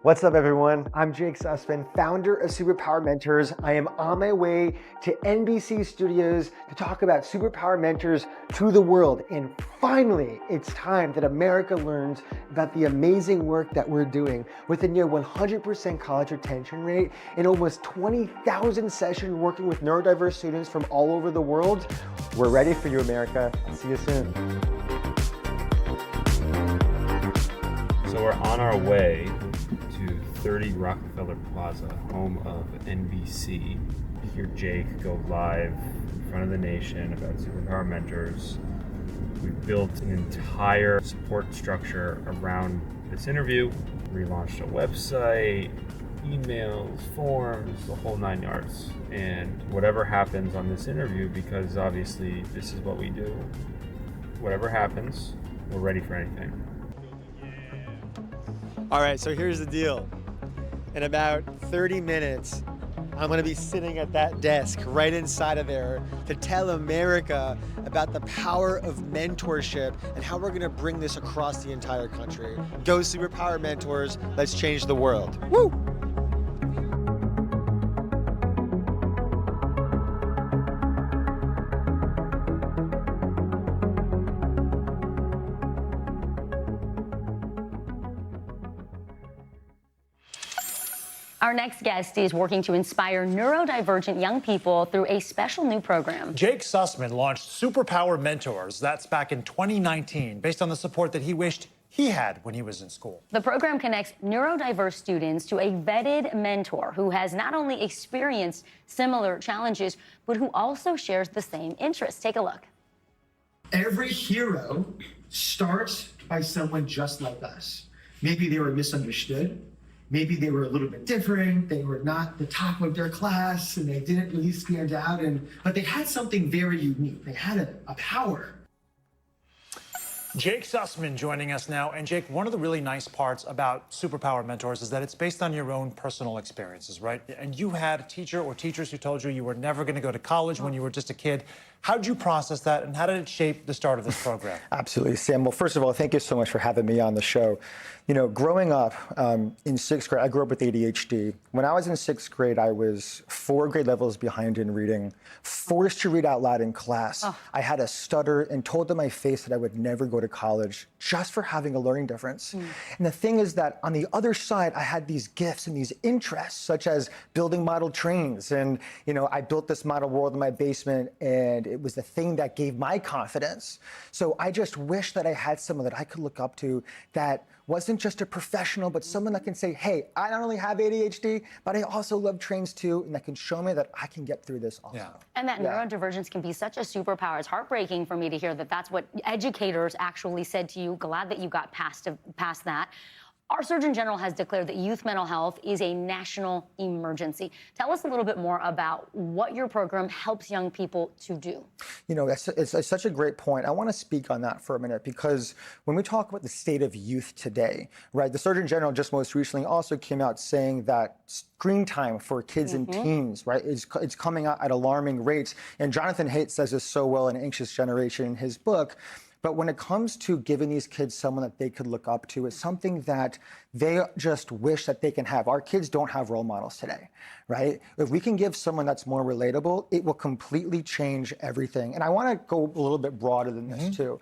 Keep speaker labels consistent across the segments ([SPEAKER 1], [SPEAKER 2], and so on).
[SPEAKER 1] What's up, everyone? I'm Jake Sussman, founder of Superpower Mentors. I am on my way to NBC Studios to talk about Superpower Mentors to the world. And finally, it's time that America learns about the amazing work that we're doing with a near 100% college retention rate and almost 20,000 sessions working with neurodiverse students from all over the world. We're ready for you, America. I'll see you soon.
[SPEAKER 2] So we're on our way to 30 Rockefeller Plaza, home of NBC, to hear Jake go live in front of the nation about Superpower Mentors. We've built an entire support structure around this interview. We launched a website, emails, forms, the whole 9 yards. And whatever happens on this interview, because obviously this is what we do, whatever happens, we're ready for anything.
[SPEAKER 1] All right, so here's the deal. In about 30 minutes, I'm gonna be sitting at that desk right inside of there to tell America about the power of mentorship and how we're gonna bring this across the entire country. Go Superpower Mentors, let's change the world. Woo!
[SPEAKER 3] Our next guest is working to inspire neurodivergent young people through a special new program.
[SPEAKER 4] Jake Sussman launched Superpower Mentors. That's back in 2019, based on the support that he wished he had when he was in school.
[SPEAKER 3] The program connects neurodiverse students to a vetted mentor who has not only experienced similar challenges, but who also shares the same interests. Take a look.
[SPEAKER 5] Every hero starts by someone just like us. Maybe they were misunderstood. Maybe they were a little bit different. They were not the top of their class and they didn't really stand out. But they had something very unique. They had a power.
[SPEAKER 4] Jake Sussman joining us now. And Jake, one of the really nice parts about Superpower Mentors is that it's based on your own personal experiences, right? And you had a teacher or teachers who told you you were never going to go to college when you were just a kid. How'd you process that, and how did it shape the start of this program?
[SPEAKER 1] Absolutely, Sam. Well, first of all, thank you so much for having me on the show. You know, growing up in sixth grade, I grew up with ADHD. When I was in sixth grade, I was 4 grade levels behind in reading, forced to read out loud in class. I had a stutter and told to my face that I would never go to college just for having a learning difference. And the thing is that on the other side, I had these gifts and these interests, such as building model trains. And, you know, I built this model world in my basement, and it was the thing that gave my confidence. So I just wish that I had someone that I could look up to that wasn't just a professional, but someone that can say, hey, I not only have ADHD, but I also love trains too, and that can show me that I can get through this also.
[SPEAKER 4] Yeah.
[SPEAKER 3] And that neurodivergence can be such a superpower. It's heartbreaking for me to hear that that's what educators actually said to you. Glad that you got past that. Our Surgeon General has declared that youth mental health is a national emergency. Tell us a little bit more about what your program helps young people to do.
[SPEAKER 1] You know, it's such a great point. I want to speak on that for a minute, because when we talk about the state of youth today, right, the Surgeon General just most recently also came out saying that screen time for kids and teens, right, it's coming out at alarming rates. And Jonathan Haidt says this so well in Anxious Generation in his book. But when it comes to giving these kids someone that they could look up to, it's something that they just wish that they can have. Our kids don't have role models today, right? If we can give someone that's more relatable, it will completely change everything. And I want to go a little bit broader than this too.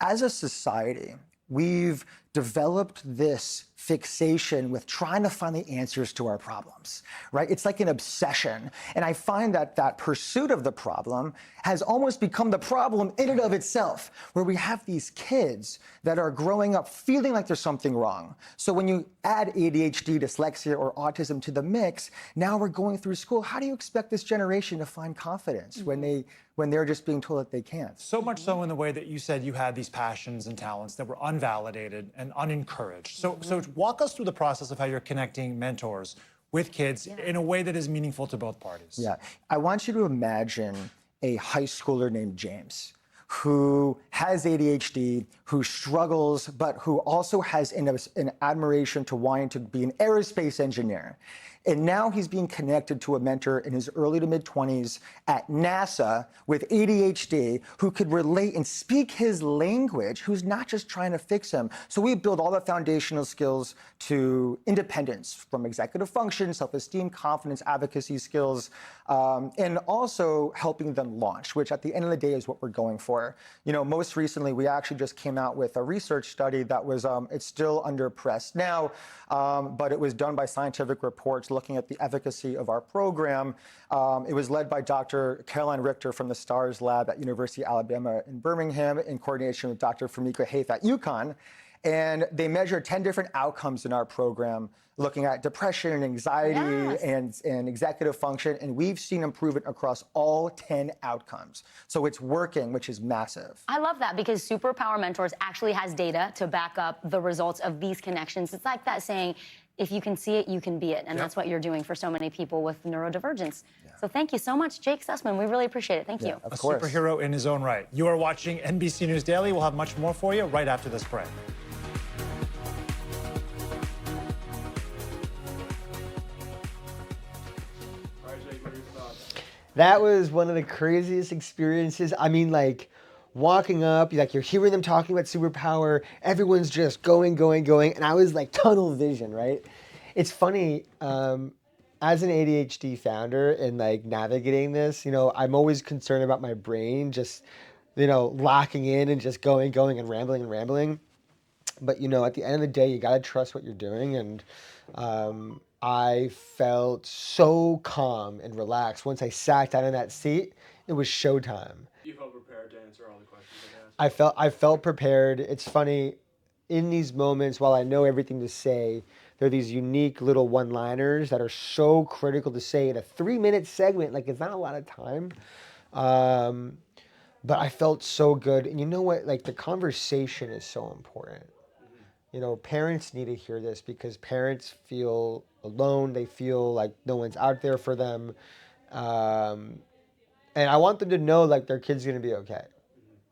[SPEAKER 1] As a society, we've developed this fixation with trying to find the answers to our problems, right? It's like an obsession. And I find that that pursuit of the problem has almost become the problem in and of itself, where we have these kids that are growing up feeling like there's something wrong. So when you add ADHD, dyslexia, or autism to the mix, now we're going through school. How do you expect this generation to find confidence when they're just being told that they can't?
[SPEAKER 4] So much so in the way that you said you had these passions and talents that were unvalidated and unencouraged. So walk us through the process of how you're connecting mentors with kids in a way that is meaningful to both parties.
[SPEAKER 1] Yeah, I want you to imagine a high schooler named James who has ADHD, who struggles, but who also has an admiration to wanting to be an aerospace engineer. And now he's being connected to a mentor in his early to mid 20s at NASA with ADHD who could relate and speak his language, who's not just trying to fix him. So we build all the foundational skills to independence from executive function, self-esteem, confidence, advocacy skills, and also helping them launch, which at the end of the day is what we're going for. You know, most recently, we actually just came out with a research study that was, it's still under press now, but it was done by Scientific Reports looking at the efficacy of our program. It was led by Dr. Caroline Richter from the STARS lab at University of Alabama in Birmingham in coordination with Dr. Famika Haith at UConn. And they measured 10 different outcomes in our program, looking at depression and anxiety and executive function. And we've seen improvement across all 10 outcomes. So it's working, which is massive.
[SPEAKER 3] I love that because Superpower Mentors actually has data to back up the results of these connections. It's like that saying, if you can see it, you can be it. And that's what you're doing for so many people with neurodivergence. So thank you so much, Jake Sussman. We really appreciate it. Thank you.
[SPEAKER 1] Of
[SPEAKER 4] A
[SPEAKER 1] course.
[SPEAKER 4] superhero in his own right. You are watching NBC News Daily. We'll have much more for you right after this break.
[SPEAKER 6] That was one of the craziest experiences. I mean, like, walking up, like, you're hearing them talking about superpower, everyone's just going, and I was like tunnel vision, right? It's funny, as an ADHD founder and like navigating this, you know, I'm always concerned about my brain just, you know, locking in and just going and rambling. But, you know, at the end of the day, you got to trust what you're doing. And I felt so calm and relaxed. Once I sat down in that seat, it was showtime.
[SPEAKER 7] You felt prepared to answer all the questions I asked?
[SPEAKER 6] I felt prepared. It's funny, in these moments, while I know everything to say, there are these unique little one-liners that are so critical to say in a 3-minute segment. Like, it's not a lot of time. But I felt so good. And you know what? Like, the conversation is so important. You know, parents need to hear this because parents feel alone. They feel like no one's out there for them. And I want them to know, like, their kid's going to be okay.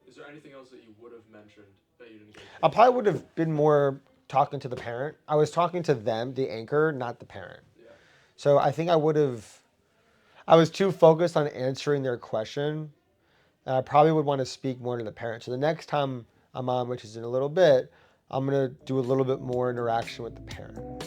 [SPEAKER 7] Is there anything else that you would have mentioned that you didn't get?
[SPEAKER 6] I probably would have been more talking to the parent. I was talking to them, the anchor, not the parent.
[SPEAKER 7] Yeah.
[SPEAKER 6] So I think I was too focused on answering their question. And I probably would want to speak more to the parent. So the next time I'm on, which is in a little bit, I'm going to do a little bit more interaction with the parent.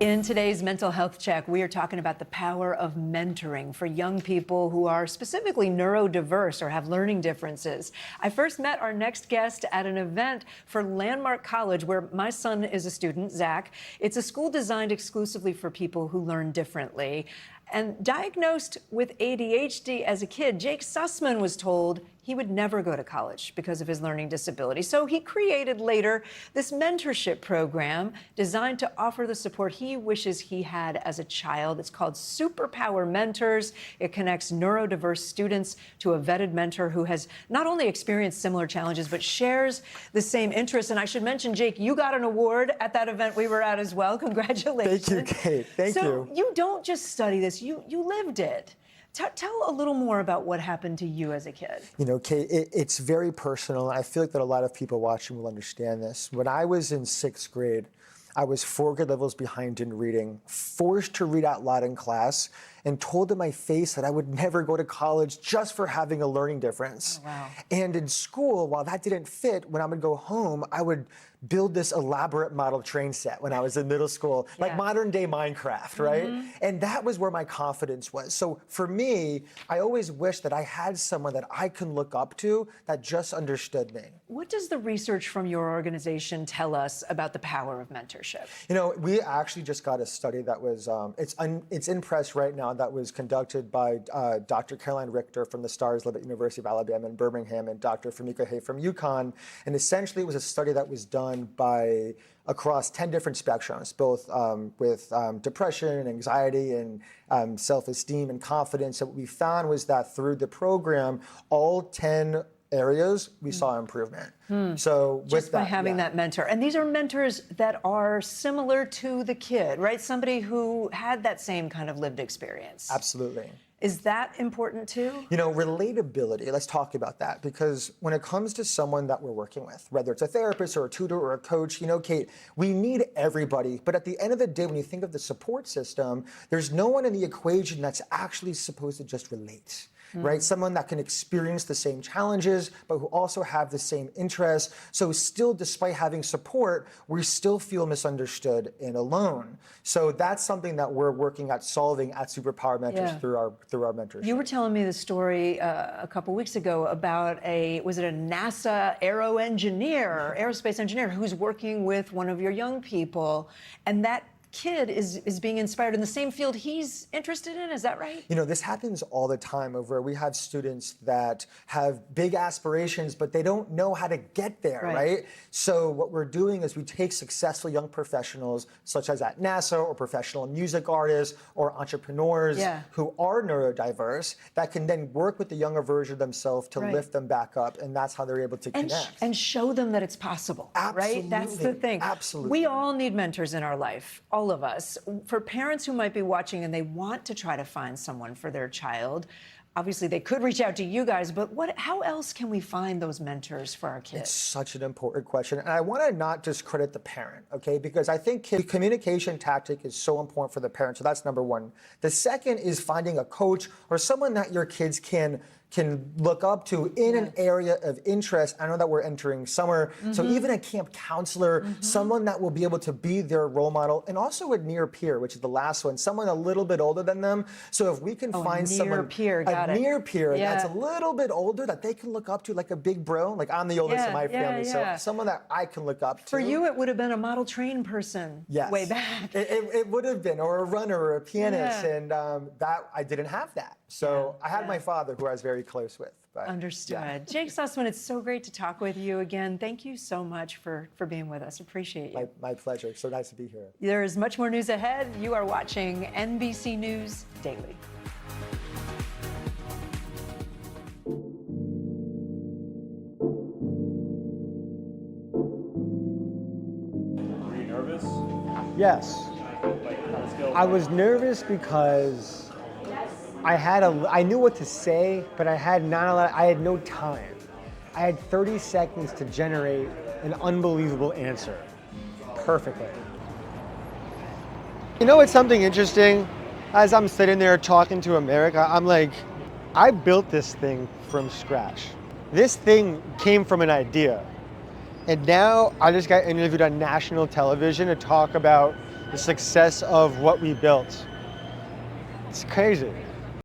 [SPEAKER 8] In today's Mental Health Check, we are talking about the power of mentoring for young people who are specifically neurodiverse or have learning differences. I first met our next guest at an event for Landmark College, where my son is a student, Zach. It's a school designed exclusively for people who learn differently. And diagnosed with ADHD as a kid, Jake Sussman was told he would never go to college because of his learning disability. So he created later this mentorship program designed to offer the support he wishes he had as a child. It's called Superpower Mentors. It connects neurodiverse students to a vetted mentor who has not only experienced similar challenges, but shares the same interests. And I should mention, Jake, you got an award at that event we were at as well. Congratulations.
[SPEAKER 1] Thank you, Kate. Thank you.
[SPEAKER 8] So you don't just study this, you lived it. Tell a little more about what happened to you as a kid.
[SPEAKER 1] You know, Kate, it's very personal. I feel like that a lot of people watching will understand this. When I was in 6th grade, I was 4 grade levels behind in reading, forced to read out loud in class, and told to my face that I would never go to college just for having a learning difference.
[SPEAKER 8] Oh, wow.
[SPEAKER 1] And in school, while that didn't fit, when I would go home, I would build this elaborate model train set when I was in middle school, like modern day Minecraft, right? And that was where my confidence was. So for me, I always wish that I had someone that I can look up to that just understood me.
[SPEAKER 8] What does the research from your organization tell us about the power of mentorship?
[SPEAKER 1] You know, we actually just got a study that was, it's in press right now, that was conducted by Dr. Caroline Richter from the STARS lab at University of Alabama in Birmingham and Dr. Famika Haith from UConn. And essentially it was a study that was done by across 10 different spectrums, both with depression and anxiety and self-esteem and confidence. And what we found was that through the program, all 10 areas, we saw improvement. So
[SPEAKER 8] Just
[SPEAKER 1] with
[SPEAKER 8] by
[SPEAKER 1] that,
[SPEAKER 8] having
[SPEAKER 1] yeah.
[SPEAKER 8] that mentor. And these are mentors that are similar to the kid, right? Somebody who had that same kind of lived experience.
[SPEAKER 1] Absolutely.
[SPEAKER 8] Is that important too?
[SPEAKER 1] You know, relatability, let's talk about that, because when it comes to someone that we're working with, whether it's a therapist or a tutor or a coach, you know, Kate, we need everybody. But at the end of the day, when you think of the support system, there's no one in the equation that's actually supposed to just relate. Right? Someone that can experience the same challenges, but who also have the same interests. So still, despite having support, we still feel misunderstood and alone. So that's something that we're working at solving at Superpower Mentors
[SPEAKER 8] Yeah.
[SPEAKER 1] through our mentorship.
[SPEAKER 8] You were telling me the story a couple weeks ago about was it a NASA aerospace engineer who's working with one of your young people, and that kid is being inspired in the same field he's interested in, is that right?
[SPEAKER 1] You know, this happens all the time over. We have students that have big aspirations, but they don't know how to get there, right? So what we're doing is we take successful young professionals, such as at NASA, or professional music artists, or entrepreneurs who are neurodiverse, that can then work with the younger version of themselves to lift them back up, and that's how they're able to connect.
[SPEAKER 8] And show them that it's possible, right? That's the thing.
[SPEAKER 1] Absolutely.
[SPEAKER 8] We all need mentors in our life, all of us. For parents who might be watching and they want to try to find someone for their child, obviously they could reach out to you guys, but how else can we find those mentors for our kids?
[SPEAKER 1] It's such an important question. And I want to not discredit the parent, okay? Because I think communication tactic is so important for the parent. So that's number one. The second is finding a coach or someone that your kids can look up to in an area of interest. I know that we're entering summer, so even a camp counselor, someone that will be able to be their role model, and also a near peer, which is the last one, someone a little bit older than them. So if we can find someone, a near peer that's a little bit older that they can look up to, like a big bro. Like I'm the oldest in my family, so someone that I can look up to.
[SPEAKER 8] For you, it would have been a model train person way back.
[SPEAKER 1] It would have been, or a runner or a pianist, and that I didn't have that. So I had my father, who I was very close with. But,
[SPEAKER 8] Understood. Jake Sussman, it's so great to talk with you again. Thank you so much for being with us. Appreciate you.
[SPEAKER 1] My pleasure. So nice to be here.
[SPEAKER 8] There is much more news ahead. You are watching NBC News Daily.
[SPEAKER 2] Were you nervous?
[SPEAKER 6] Yes. I was nervous because I knew what to say, but I had no time. I had 30 seconds to generate an unbelievable answer perfectly. You know what's something interesting? As I'm sitting there talking to America, I'm like, I built this thing from scratch. This thing came from an idea. And now I just got interviewed on national television to talk about the success of what we built. It's crazy.